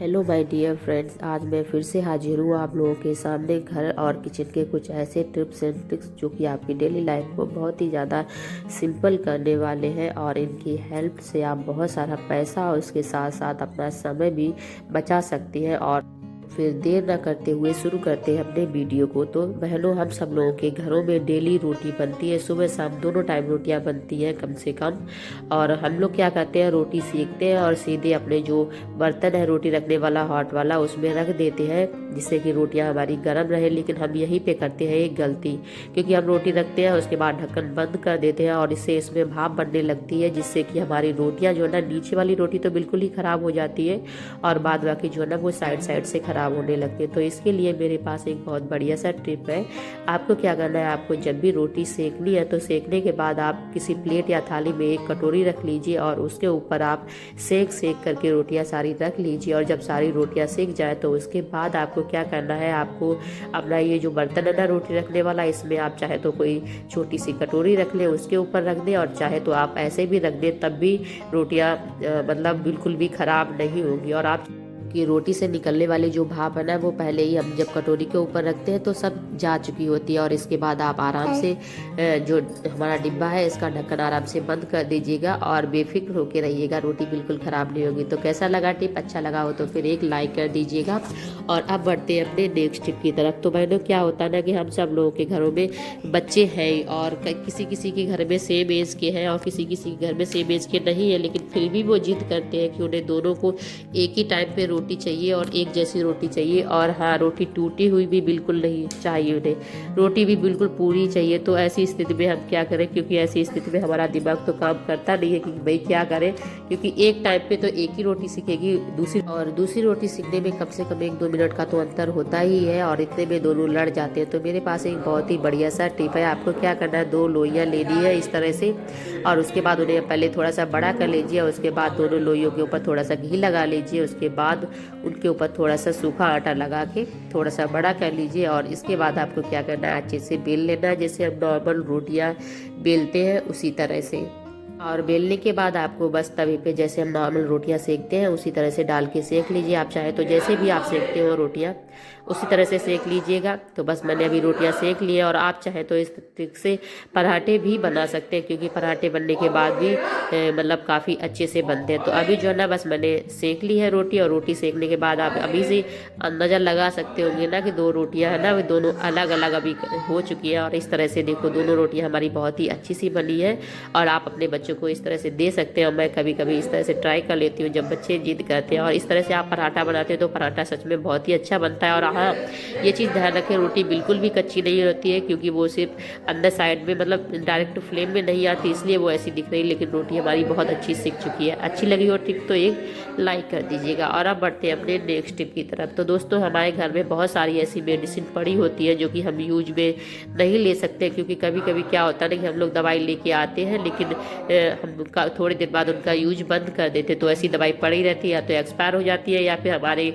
Hello my dear friends, आज मैं फिर से हाजिर हूँ आप लोगों के सामने घर और किचन के कुछ ऐसे टिप्स एंड ट्रिक्स जो कि आपकी डेली लाइफ को बहुत ही ज़्यादा सिंपल करने वाले हैं और इनकी हेल्प से आप बहुत सारा पैसा और उसके साथ साथ अपना समय भी बचा सकती हैं। और फिर देर ना करते हुए शुरू करते हैं अपने वीडियो को। तो बहनों, हम सब लोगों के घरों में डेली रोटी बनती है, सुबह शाम दोनों टाइम रोटियां बनती हैं कम से कम। और हम लोग क्या करते हैं, रोटी सेकते हैं और सीधे अपने जो बर्तन है रोटी रखने वाला हॉट वाला उसमें रख देते हैं, जिससे कि रोटियां हमारी गर्म रहे। लेकिन हम यहीं पे करते हैं एक गलती, क्योंकि हम रोटी रखते हैं उसके बाद ढक्कन बंद कर देते हैं और इससे इसमें भाप बनने लगती है, जिससे कि हमारी रोटियां जो है ना, नीचे वाली रोटी तो बिल्कुल ही ख़राब हो जाती है और बाद बाकी जो है ना वो साइड साइड से ख़राब होने लगते हैं। तो इसके लिए मेरे पास एक बहुत बढ़िया सा टिप है। आपको क्या करना है, आपको जब भी रोटी सेकनी है तो सेकने के बाद आप किसी प्लेट या थाली में एक कटोरी रख लीजिए और उसके ऊपर आप सेक सेक करके रोटियां सारी रख लीजिए। और जब सारी रोटियां सेक जाए तो उसके बाद आपको क्या करना है, आपको अपना ये जो बर्तन है ना रोटी रखने वाला, इसमें आप चाहे तो कोई छोटी सी कटोरी रख लें, उसके ऊपर रख दें, और चाहे तो आप ऐसे भी रख दें, तब भी रोटियां मतलब बिल्कुल भी ख़राब नहीं होंगी। और आप कि रोटी से निकलने वाली जो भाप है ना, वो पहले ही हम जब कटोरी के ऊपर रखते हैं तो सब जा चुकी होती है। और इसके बाद आप आराम से जो हमारा डिब्बा है इसका ढक्कन आराम से बंद कर दीजिएगा और बेफिक्र होकर रहिएगा, रोटी बिल्कुल ख़राब नहीं होगी। तो कैसा लगा टिप? अच्छा लगा हो तो फिर एक लाइक कर दीजिएगा। और अब बढ़ते हैं अपने नेक्स्ट टिप की तरफ। तो बहनों, क्या होता है ना कि हम सब लोगों के घरों में बच्चे हैं और किसी किसी के घर में सेम एज के हैं और किसी किसी के घर में सेम एज के नहीं है, लेकिन फिर भी वो जिद करते हैं कि उन्हें दोनों को एक ही टाइम पे रोटी चाहिए और एक जैसी रोटी चाहिए। और हाँ, रोटी टूटी हुई भी बिल्कुल नहीं चाहिए उन्हें, रोटी भी बिल्कुल पूरी चाहिए। तो ऐसी स्थिति में हम क्या करें, क्योंकि ऐसी स्थिति में हमारा दिमाग तो काम करता नहीं है कि भाई क्या करें, क्योंकि एक टाइम पे तो एक ही रोटी सीखेगी, दूसरी रोटी सीखने में कम से कम 1-2 मिनट का तो अंतर होता ही है और इतने में दोनों लड़ जाते हैं। तो मेरे पास एक बहुत ही बढ़िया सा टिप है। आपको क्या करना है, 2 लोइयाँ लेनी है इस तरह से, और उसके बाद उन्हें पहले थोड़ा सा बड़ा कर लीजिए। उसके बाद दोनों लोइयों के ऊपर थोड़ा सा घी लगा लीजिए। उसके बाद उनके ऊपर थोड़ा सा सूखा आटा लगा के थोड़ा सा बड़ा कर लीजिए। और इसके बाद आपको क्या करना है, अच्छे से बेल लेना है, जैसे हम नॉर्मल रोटियां बेलते हैं उसी तरह से। और बेलने के बाद आपको बस तवे पे जैसे हम नॉर्मल रोटियां सेकते हैं उसी तरह से डाल के सेक लीजिए। आप चाहे तो जैसे भी आप सेकते हो रोटियां उसी तरह से सेक लीजिएगा। तो बस मैंने अभी रोटियां सेक ली है। और आप चाहे तो इस ट्रिक से पराठे भी बना सकते हैं, क्योंकि पराठे बनने के बाद भी मतलब काफ़ी अच्छे से बनते हैं। तो अभी जो है ना, बस मैंने सेक ली है रोटी, और रोटी सेकने के बाद आप अभी से नज़र लगा सकते होंगे ना कि 2 रोटियां है ना, वो दोनों अलग अलग अभी हो चुकी है। और इस तरह से देखो, दोनों रोटियां हमारी बहुत ही अच्छी सी बनी है और आप अपने बच्चों को इस तरह से दे सकते हैं। और मैं कभी कभी इस तरह से ट्राई कर लेती हूँ जब बच्चे जिद करते हैं। और इस तरह से आप पराठा बनाते हैं तो पराठा सच में बहुत ही अच्छा बनता है। और हाँ, ये चीज़ ध्यान रखें, रोटी बिल्कुल भी कच्ची नहीं होती है, क्योंकि वो सिर्फ अंदर साइड में मतलब डायरेक्ट फ्लेम में नहीं आती, इसलिए वो ऐसी दिख रही है। लेकिन रोटी हमारी बहुत अच्छी सीख चुकी है। अच्छी लगी हो टिप तो एक लाइक कर दीजिएगा। और अब बढ़ते हैं अपने नेक्स्ट टिप की तरफ। तो दोस्तों, हमारे घर में बहुत सारी ऐसी मेडिसिन पड़ी होती है जो कि हम यूज में नहीं ले सकते, क्योंकि कभी कभी क्या होता है ना कि हम लोग दवाई लेके आते हैं लेकिन हम थोड़ी देर बाद उनका यूज बंद कर देते। तो ऐसी दवाई पड़ी रहती है, या तो एक्सपायर हो जाती है या फिर हमारे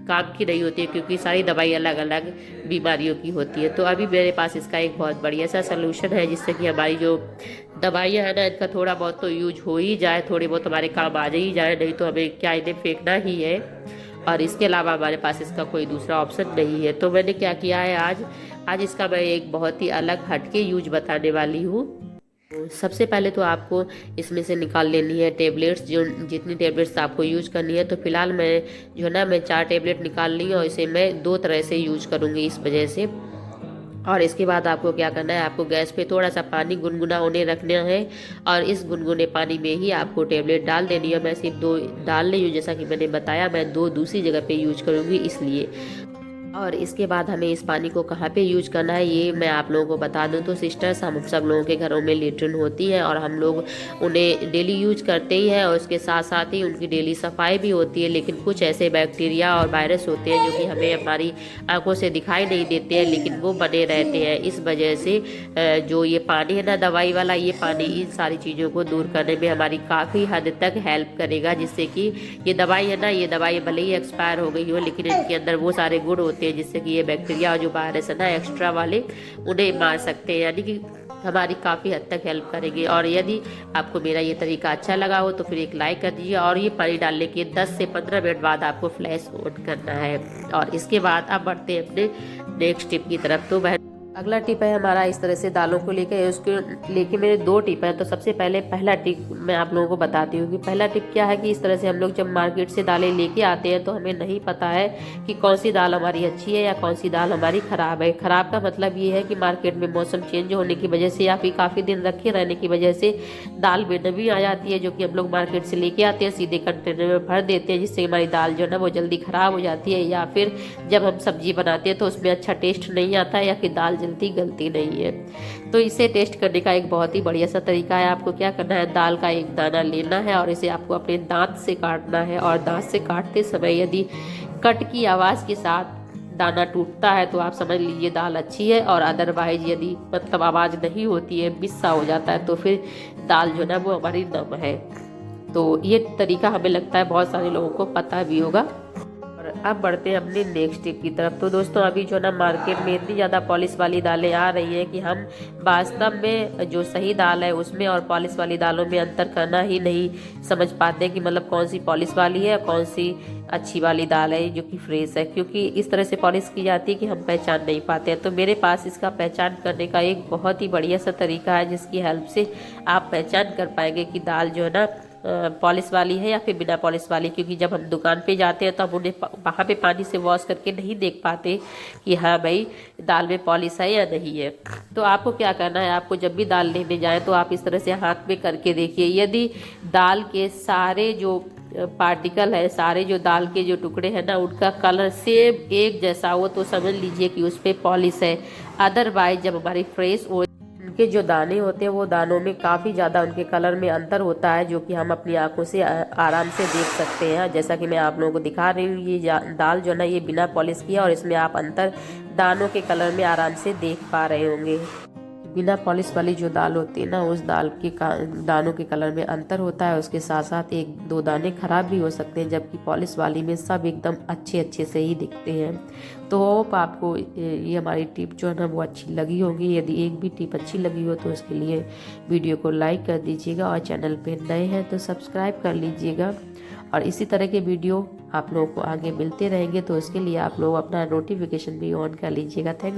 काम की नहीं होती है, क्योंकि सारी दवाई अलग अलग बीमारियों की होती है। तो अभी मेरे पास इसका एक बहुत बढ़िया सा सलूशन है, जिससे कि हमारी जो दवाइयाँ है ना, इनका थोड़ा बहुत तो यूज हो ही जाए, थोड़े बहुत हमारे काम आ ही जाए, नहीं तो हमें क्या इन्हें फेंकना ही है। और इसके अलावा हमारे पास इसका कोई दूसरा ऑप्शन नहीं है। तो मैंने क्या किया है, आज इसका मैं एक बहुत ही अलग हटके यूज बताने वाली हूँ। सबसे पहले तो आपको इसमें से निकाल लेनी है टेबलेट्स, जो जितनी टेबलेट्स आपको यूज करनी है। तो फिलहाल मैं जो है ना, मैं 4 टेबलेट निकाल ली और इसे मैं 2 तरह से यूज करूँगी इस वजह से। और इसके बाद आपको क्या करना है, आपको गैस पे थोड़ा सा पानी गुनगुना होने रखना है और इस गुनगुने पानी में ही आपको टेबलेट डाल देनी है। मैं सिर्फ 2 डाल रही हूँ, जैसा कि मैंने बताया मैं 2 दूसरी जगह पे यूज करूँगी इसलिए। और इसके बाद हमें इस पानी को कहाँ पे यूज करना है ये मैं आप लोगों को बता दूं। तो सिस्टर्स, हम सब लोगों के घरों में लेट्रिन होती है और हम लोग उन्हें डेली यूज करते ही हैं, और उसके साथ साथ ही उनकी डेली सफाई भी होती है। लेकिन कुछ ऐसे बैक्टीरिया और वायरस होते हैं जो कि हमें हमारी आंखों से दिखाई नहीं देते हैं, लेकिन वो बने रहते हैं। इस वजह से जो ये पानी है ना दवाई वाला, ये पानी इन सारी चीज़ों को दूर करने में हमारी काफ़ी हद तक हेल्प करेगा, जिससे कि ये दवाई है ना, ये दवाई भले ही एक्सपायर हो गई हो, लेकिन इनके अंदर वो सारे गुण होते हैं जिससे कि ये बैक्टीरिया और जो वायरस है ना एक्स्ट्रा वाले, उन्हें मार सकते हैं। यानी कि हमारी काफ़ी हद तक हेल्प करेंगे। और यदि आपको मेरा ये तरीका अच्छा लगा हो तो फिर एक लाइक कर दीजिए। और ये पानी डालने के 10 से 15 मिनट बाद आपको फ्लैश ऑन करना है। और इसके बाद आप बढ़ते हैं अपने नेक्स्ट टिप की तरफ। तो अगला टिप है हमारा इस तरह से दालों को लेकर, उसको लेके मेरे 2 टिप हैं। तो सबसे पहले पहला टिप मैं आप लोगों को बताती हूँ कि पहला टिप क्या है कि इस तरह से हम लोग जब मार्केट से दालें लेके आते हैं तो हमें नहीं पता है कि कौन सी दाल हमारी अच्छी है या कौन सी दाल हमारी ख़राब है। ख़राब का मतलब ये है कि मार्केट में मौसम चेंज होने की वजह से या फिर काफ़ी दिन रखे रहने की वजह से दाल में नमी आ जाती है, जो कि हम लोग मार्केट से लेके आते हैं, सीधे कंटेनर में भर देते हैं, जिससे हमारी दाल जो है ना वो जल्दी ख़राब हो जाती है। या फिर जब हम सब्जी बनाते हैं तो उसमें अच्छा टेस्ट नहीं आता है या फिर दाल जल्दी गलती नहीं है। तो इसे टेस्ट करने का एक बहुत ही बढ़िया सा तरीका है। आपको क्या करना है, दाल का एक दाना लेना है और इसे आपको अपने दांत से काटना है। और दांत से काटते समय यदि कट की आवाज़ के साथ दाना टूटता है तो आप समझ लीजिए दाल अच्छी है। और अदरवाइज यदि मतलब आवाज़ नहीं होती है, बिस्सा हो जाता है, तो फिर दाल जो है वो हमारी नम है। तो ये तरीका हमें लगता है बहुत सारे लोगों को पता भी होगा। अब बढ़ते हैं अपने नेक्स्ट टिप की तरफ। तो दोस्तों अभी जो ना मार्केट में इतनी ज़्यादा पॉलिश वाली दालें आ रही हैं कि हम वास्तव में जो सही दाल है उसमें और पॉलिश वाली दालों में अंतर करना ही नहीं समझ पाते कि मतलब कौन सी पॉलिश वाली है कौन सी अच्छी वाली दाल है जो कि फ्रेश है, क्योंकि इस तरह से पॉलिश की जाती है कि हम पहचान नहीं पाते हैं। तो मेरे पास इसका पहचान करने का एक बहुत ही बढ़िया सा तरीका है, जिसकी हेल्प से आप पहचान कर पाएंगे कि दाल जो है ना पॉलिश वाली है या फिर बिना पॉलिश वाली। क्योंकि जब हम दुकान पे जाते हैं तो हम उन्हें वहाँ पे पानी से वॉश करके नहीं देख पाते कि हाँ भाई दाल में पॉलिश है या नहीं है। तो आपको क्या करना है, आपको जब भी दाल लेने जाए तो आप इस तरह से हाथ में करके देखिए। यदि दाल के सारे जो पार्टिकल है, सारे जो दाल के जो टुकड़े हैं ना, उनका कलर सेम एक जैसा हो तो समझ लीजिए कि उस पर पॉलिश है। अदरवाइज जब हमारी फ्रेश उनके जो दाने होते हैं वो दानों में काफ़ी ज़्यादा उनके कलर में अंतर होता है, जो कि हम अपनी आंखों से आराम से देख सकते हैं। जैसा कि मैं आप लोगों को दिखा रही हूँ, ये दाल जो है ना ये बिना पॉलिश किया और इसमें आप अंतर दानों के कलर में आराम से देख पा रहे होंगे। बिना पॉलिश वाली जो दाल होती है ना, उस दाल के दानों के कलर में अंतर होता है। उसके साथ साथ एक दो दाने खराब भी हो सकते हैं, जबकि पॉलिश वाली में सब एकदम अच्छे अच्छे से ही दिखते हैं। तो होप आपको ये हमारी टिप जो है ना वो अच्छी लगी होगी। यदि एक भी टिप अच्छी लगी हो तो उसके लिए वीडियो को लाइक कर दीजिएगा और चैनल पे नए हैं तो सब्सक्राइब कर लीजिएगा। और इसी तरह के वीडियो आप लोगों को आगे मिलते रहेंगे, तो उसके लिए आप लोग अपना नोटिफिकेशन भी ऑन कर लीजिएगा। थैंक्स।